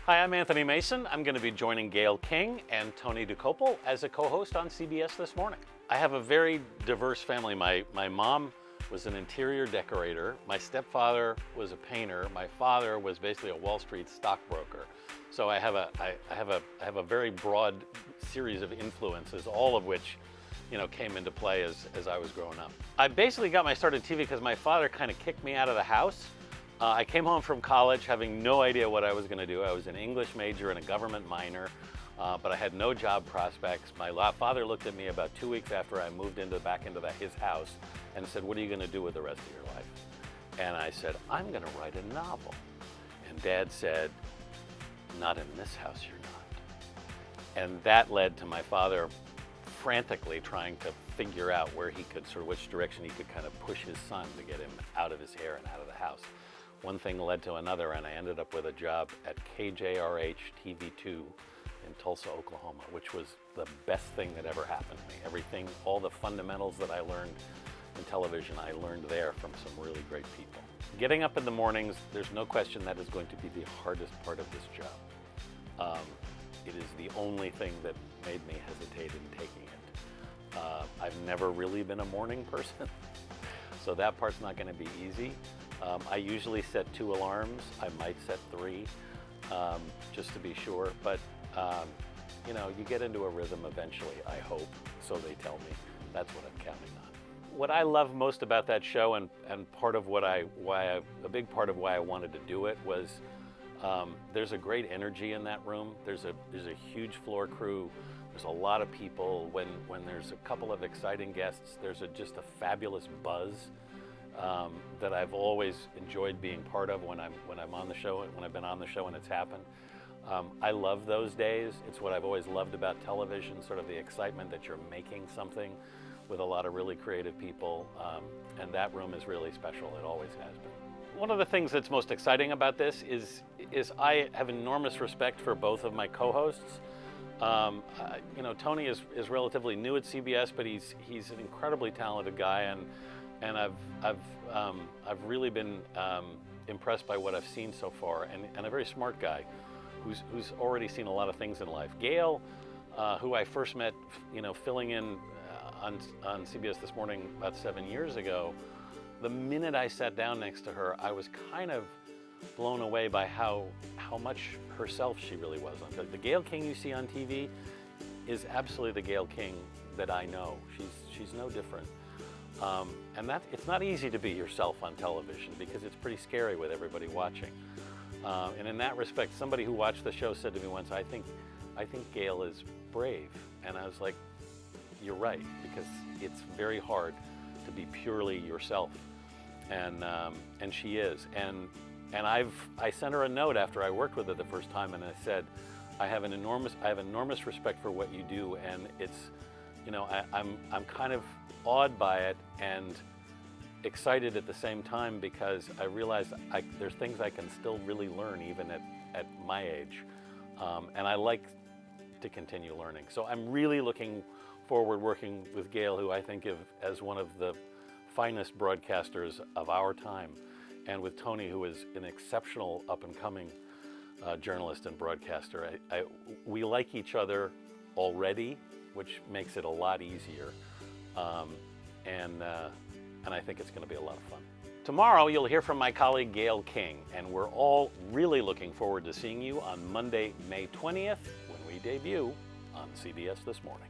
Hi, I'm Anthony Mason. I'm going to be joining Gayle King and Tony Dokoupil as a co-host on CBS This Morning. I have a very diverse family. My mom was an interior decorator. My stepfather was a painter. My father was basically a Wall Street stockbroker. So I have a very broad series of influences, all of which came into play as I was growing up. I basically got my start in TV because my father kind of kicked me out of the house. I came home from college having no idea what I was going to do. I was an English major and a government minor, but I had no job prospects. My father looked at me about 2 weeks after I moved back into his house and said, "What are you going to do with the rest of your life?" And I said, "I'm going to write a novel." And Dad said, "Not in this house, you're not." And that led to my father frantically trying to figure out which direction he could kind of push his son to get him out of his hair and out of the house. One thing led to another, and I ended up with a job at KJRH TV2 in Tulsa, Oklahoma, which was the best thing that ever happened to me. Everything, all the fundamentals that I learned in television, I learned there from some really great people. Getting up in the mornings, there's no question that is going to be the hardest part of this job. It is the only thing that made me hesitate in taking it. I've never really been a morning person, so that part's not going to be easy. I usually set 2 alarms. I might set 3, just to be sure. But you get into a rhythm eventually, I hope, so they tell me. That's what I'm counting on. What I love most about that show, and part of a big part of why I wanted to do it was there's a great energy in that room. There's a huge floor crew. There's a lot of people. When there's a couple of exciting guests, there's just a fabulous buzz that I've always enjoyed being part of when I'm on the show, when I've been on the show and it's happened. I love those days. It's what I've always loved about television, sort of the excitement that you're making something with a lot of really creative people, and that room is really special. It always has been. One of the things that's most exciting about this is I have enormous respect for both of my co-hosts. Tony is relatively new at CBS, but he's an incredibly talented guy, and I've really been impressed by what I've seen so far, and a very smart guy who's already seen a lot of things in life. Gayle, who I first met, filling in on CBS This Morning about 7 years ago, the minute I sat down next to her, I was kind of blown away by how much herself she really was. The Gayle King you see on TV is absolutely the Gayle King that I know. She's no different. And it's not easy to be yourself on television because it's pretty scary with everybody watching. And in that respect, somebody who watched the show said to me once, I think Gayle is brave. And I was like, you're right, because it's very hard to be purely yourself. And she is. And I sent her a note after I worked with her the first time, and I said, I have enormous respect for what you do, and it's, I'm kind of awed by it and excited at the same time because I realize there's things I can still really learn even at my age, and I like to continue learning. So I'm really looking forward working with Gayle, who I think of as one of the finest broadcasters of our time, and with Tony, who is an exceptional up-and-coming journalist and broadcaster. We like each other already, which makes it a lot easier, and I think it's going to be a lot of fun. Tomorrow, you'll hear from my colleague Gayle King, and we're all really looking forward to seeing you on Monday, May 20th, when we debut on CBS This Morning.